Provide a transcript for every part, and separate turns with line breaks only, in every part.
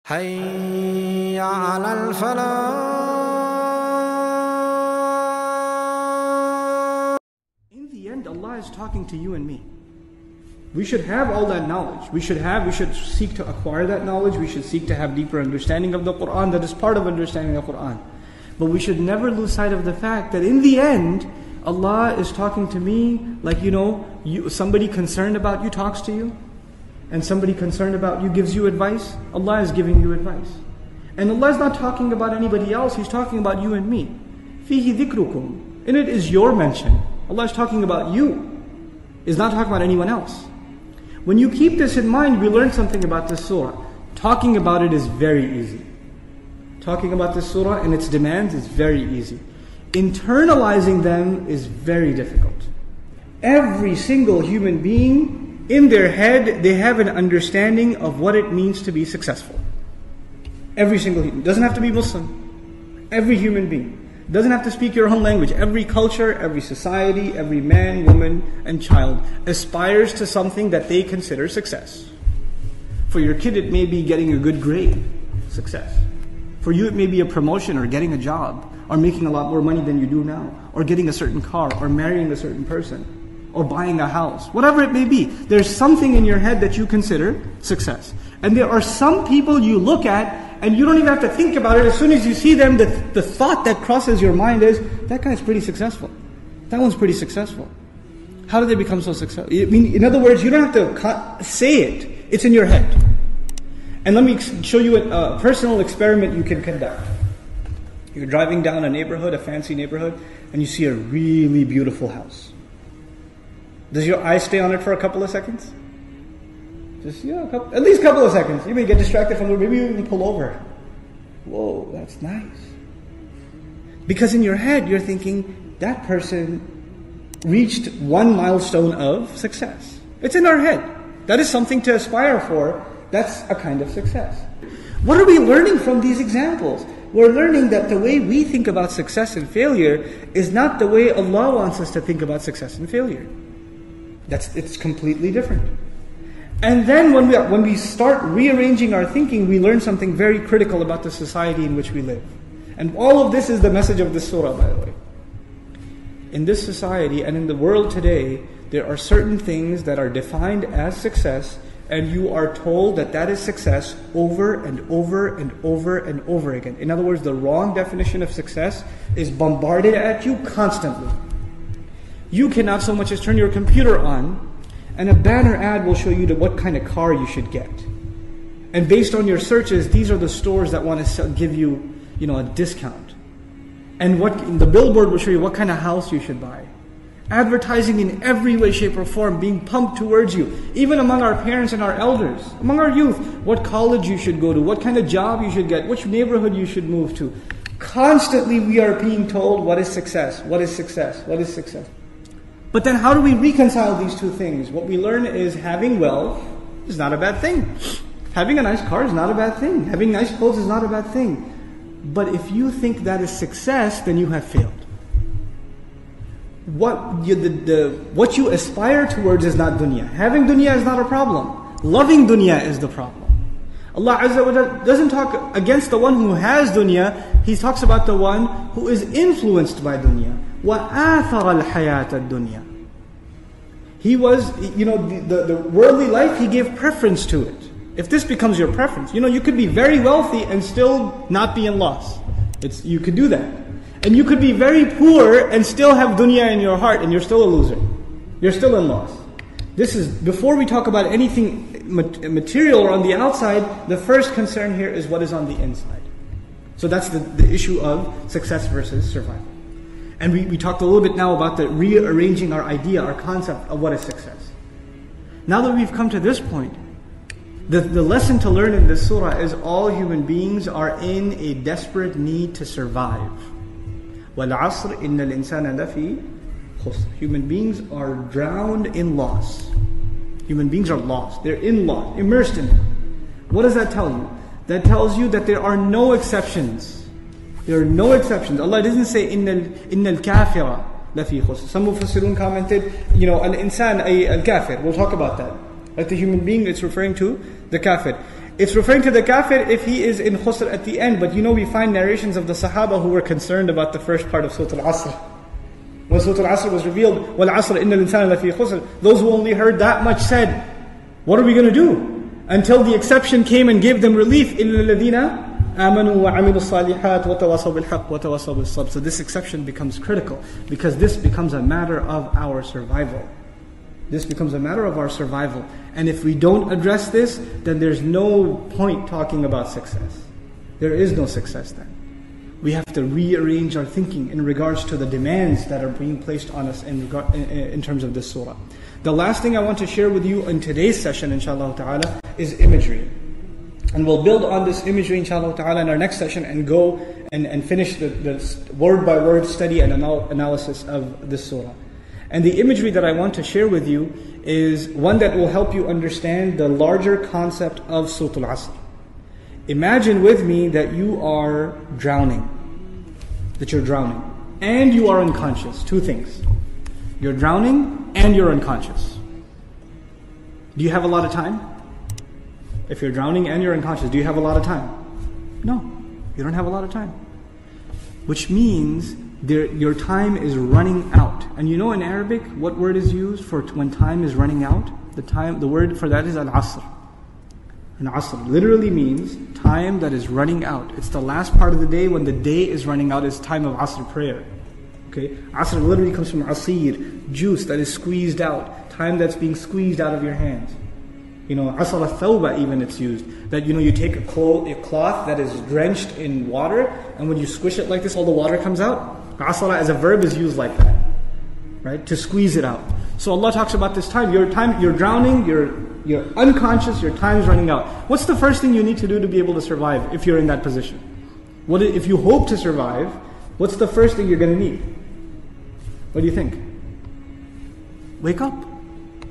حي على الفلاح.
In the end, Allah is talking to you and me. We should have all that knowledge. We should seek to acquire that knowledge. We should seek to have deeper understanding of the Quran. That is part of understanding the Quran. But we should never lose sight of the fact that in the end, Allah is talking to me like, somebody concerned about you talks to you. And somebody concerned about you gives you advice. Allah is giving you advice. And Allah is not talking about anybody else. He's talking about you and me. فِيهِ ذِكْرُكُمْ. In it is your mention. Allah is talking about you. Is not talking about anyone else. When you keep this in mind, we learn something about this surah. Talking about it is very easy. Talking about this surah and its demands is very easy. Internalizing them is very difficult. Every single human being, in their head, they have an understanding of what it means to be successful. Every single human. Doesn't have to be Muslim. Every human being. Doesn't have to speak your own language. Every culture, every society, every man, woman, and child aspires to something that they consider success. For your kid, it may be getting a good grade. Success. For you, it may be a promotion or getting a job, or making a lot more money than you do now, or getting a certain car, or marrying a certain person, or buying a house. Whatever it may be, there's something in your head that you consider success. And there are some people you look at, and you don't even have to think about it. As soon as you see them, the thought that crosses your mind is, that guy's pretty successful. That one's pretty successful. How did they become so successful? I mean, in other words, you don't have to say it. It's in your head. And let me show you a personal experiment you can conduct. You're driving down a neighborhood, a fancy neighborhood, and you see a really beautiful house. Does your eye stay on it for a couple of seconds? Just, at least a couple of seconds. You may get distracted from it. Maybe you even pull over. Whoa, that's nice. Because in your head, you're thinking, that person reached one milestone of success. It's in our head. That is something to aspire for. That's a kind of success. What are we learning from these examples? We're learning that the way we think about success and failure is not the way Allah wants us to think about success and failure. It's completely different. And then when we start rearranging our thinking, we learn something very critical about the society in which we live. And all of this is the message of this surah, by the way. In this society and in the world today, there are certain things that are defined as success, and you are told that that is success over and over and over and over again. In other words, the wrong definition of success is bombarded at you constantly. You cannot so much as turn your computer on, and a banner ad will show you what kind of car you should get. And based on your searches, these are the stores that want to give you, a discount. And the billboard will show you what kind of house you should buy. Advertising in every way, shape, or form being pumped towards you. Even among our parents and our elders, among our youth, what college you should go to, what kind of job you should get, which neighborhood you should move to. Constantly we are being told what is success, what is success, what is success. But then how do we reconcile these two things? What we learn is having wealth is not a bad thing. Having a nice car is not a bad thing. Having nice clothes is not a bad thing. But if you think that is success, then you have failed. What you aspire towards is not dunya. Having dunya is not a problem. Loving dunya is the problem. Allah Azza wa Jalla doesn't talk against the one who has dunya. He talks about the one who is influenced by dunya. وَآثَرَ الْحَيَاةَ الدُّنْيَا. He was, the worldly life, he gave preference to it. If this becomes your preference, you could be very wealthy and still not be in loss. You could do that. And you could be very poor and still have dunya in your heart, and you're still a loser. You're still in loss. This is, before we talk about anything material or on the outside, the first concern here is what is on the inside. So that's the issue of success versus survival. And we talked a little bit now about the rearranging our idea, our concept of what is success. Now that we've come to this point, the lesson to learn in this surah is all human beings are in a desperate need to survive. وَالْعَصْرِ إِنَّ الْإِنسَانَ لَفِي خُسْرٍ. Human beings are drowned in loss. Human beings are lost. They're in loss, immersed in it. What does that tell you? That tells you that there are no exceptions. There are no exceptions. Allah doesn't say إِنَّ الْكَافِرَ لَفِي خُسْرٍ. Some Mufassirun commented, al-insan ay al-kafir. We'll talk about that. Like the human being, it's referring to the kafir. It's referring to the kafir if he is in khusr at the end. But you know, we find narrations of the Sahaba who were concerned about the first part of Surah Al-Asr. When Surah Al-Asr was revealed, وَالْعَصْرِ إِنَّ الْإِنسَانَ لَفِي خُسْرٍ, those who only heard that much said, what are we going to do? Until the exception came and gave them relief. إِلَّا الَّذِينَ آمَنُوا وَعَمِلُوا الصَّالِحَاتِ وَتَوَاصَوْا بِالْحَقِّ وَتَوَاصَوْا بِالصَّبْرِ. So this exception becomes critical, because this becomes a matter of our survival. This becomes a matter of our survival. And if we don't address this, then there's no point talking about success. There is no success then. We have to rearrange our thinking in regards to the demands that are being placed on us in terms of this surah. The last thing I want to share with you in today's session, inshallah ta'ala, is imagery. And we'll build on this imagery, inshallah ta'ala, in our next session and go and finish the word by word study and analysis of this surah. And the imagery that I want to share with you is one that will help you understand the larger concept of Surah Al-Asr. Imagine with me that you are drowning. And you are unconscious. Two things. You're drowning and you're unconscious. Do you have a lot of time? If you're drowning and you're unconscious, do you have a lot of time? No, you don't have a lot of time. Which means your time is running out. And you know in Arabic, what word is used for when time is running out? The word for that is al-asr. And asr literally means time that is running out. It's the last part of the day when the day is running out. It's time of asr prayer. Okay, asr literally comes from asir, juice that is squeezed out, time that's being squeezed out of your hands. You know, asr al-thawba even it's used. That you take a cloth that is drenched in water, and when you squish it like this, all the water comes out. Asr as a verb is used like that, right? To squeeze it out. So Allah talks about this time. You're drowning, you're unconscious, your time is running out. What's the first thing you need to do to be able to survive if you're in that position? If you hope to survive, what's the first thing you're going to need? What do you think? Wake up.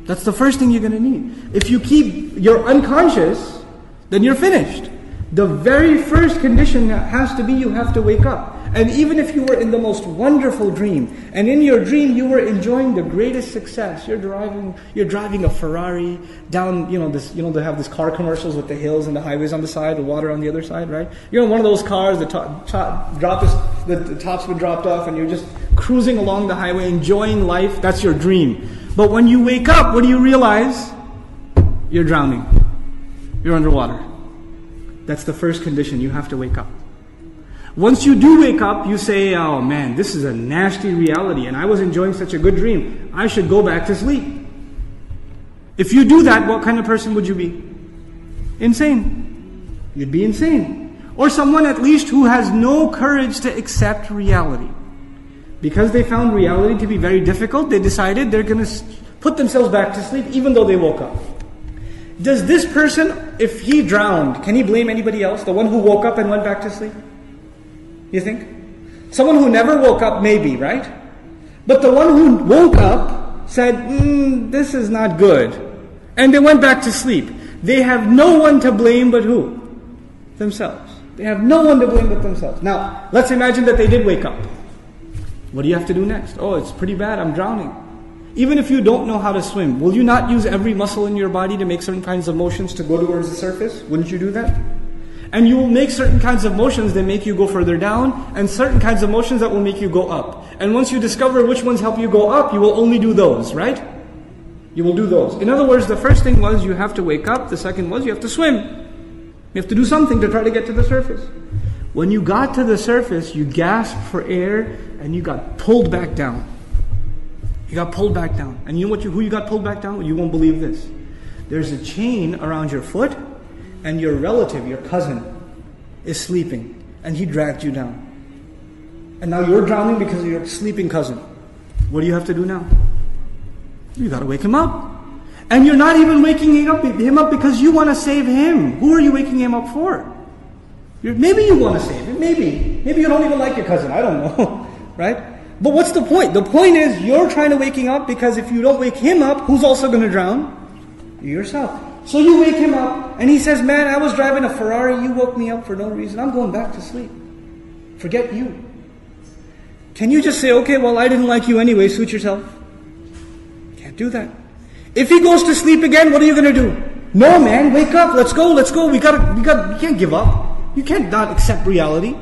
That's the first thing you're going to need. If you're unconscious, then you're finished. The very first condition has to be you have to wake up. And even if you were in the most wonderful dream, and in your dream you were enjoying the greatest success, you're driving a Ferrari down, they have these car commercials with the hills and the highways on the side, the water on the other side, right? You're in one of those cars, the top's been dropped off, and you're just cruising along the highway, enjoying life. That's your dream. But when you wake up, what do you realize? You're drowning. You're underwater. That's the first condition. You have to wake up. Once you do wake up, you say, oh man, this is a nasty reality and I was enjoying such a good dream. I should go back to sleep. If you do that, what kind of person would you be? Insane. You'd be insane. Or someone at least who has no courage to accept reality. Because they found reality to be very difficult, they decided they're going to put themselves back to sleep even though they woke up. Does this person, if he drowned, can he blame anybody else? The one who woke up and went back to sleep? You think? Someone who never woke up, maybe, right? But the one who woke up said, this is not good. And they went back to sleep. They have no one to blame but who? Themselves. They have no one to blame but themselves. Now, let's imagine that they did wake up. What do you have to do next? Oh, it's pretty bad, I'm drowning. Even if you don't know how to swim, will you not use every muscle in your body to make certain kinds of motions to go towards the surface? Wouldn't you do that? And you will make certain kinds of motions that make you go further down, and certain kinds of motions that will make you go up. And once you discover which ones help you go up, you will only do those, right? You will do those. In other words, the first thing was you have to wake up. The second was you have to swim. You have to do something to try to get to the surface. When you got to the surface, you gasped for air and you got pulled back down. You got pulled back down. And you know who you got pulled back down? You won't believe this. There's a chain around your foot, and your relative, your cousin, is sleeping, and he dragged you down. And now you're drowning because of your sleeping cousin. What do you have to do now? You got to wake him up. And you're not even waking him up because you want to save him. Who are you waking him up for? Maybe you want to save him. Maybe you don't even like your cousin. I don't know, right? But what's the point? The point is you're trying to wake him up, because if you don't wake him up, who's also going to drown? You yourself. So you wake him up, and he says, man, I was driving a Ferrari, you woke me up for no reason. I'm going back to sleep. Forget you. Can you just say, okay, well, I didn't like you anyway, suit yourself? Can't do that. If he goes to sleep again, what are you going to do? No, man, wake up, let's go. We can't give up. You can't not accept reality.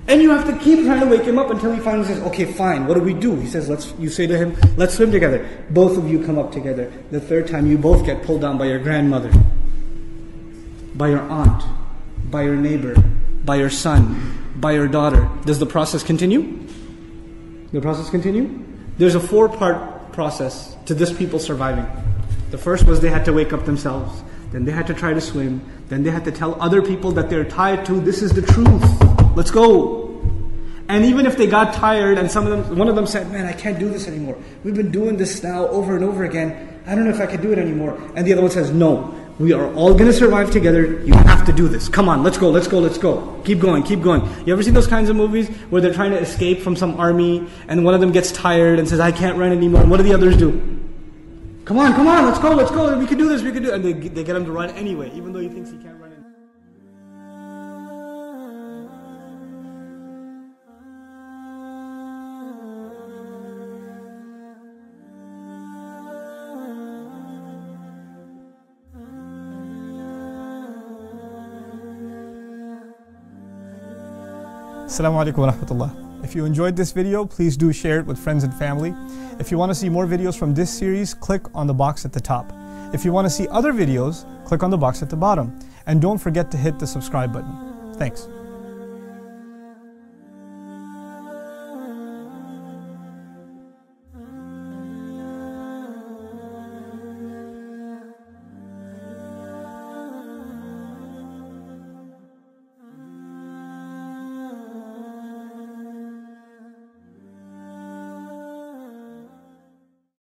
And you have to keep trying to wake him up until he finally says, okay, fine, what do we do? He says, you say to him, let's swim together. Both of you come up together. The third time, you both get pulled down by your grandmother, by your aunt, by your neighbor, by your son, by your daughter. Does the process continue? The process continue? There's a 4-part process to this people surviving. The first was they had to wake up themselves. Then they had to try to swim. Then they had to tell other people that they're tired to, this is the truth. Let's go. And even if they got tired and one of them said, man, I can't do this anymore. We've been doing this now over and over again. I don't know if I can do it anymore. And the other one says, no, we are all going to survive together. You have to do this. Come on, let's go. Keep going. You ever seen those kinds of movies where they're trying to escape from some army and one of them gets tired and says, I can't run anymore. And what do the others do? Come on, let's go. We can do this, And they get him to run anyway, even though he thinks he can't run anymore.
Assalamu alaikum wa rahmatullah. If you enjoyed this video, please do share it with friends and family. If you want to see more videos from this series, click on the box at the top. If you want to see other videos, click on the box at the bottom. And don't forget to hit the subscribe button. Thanks.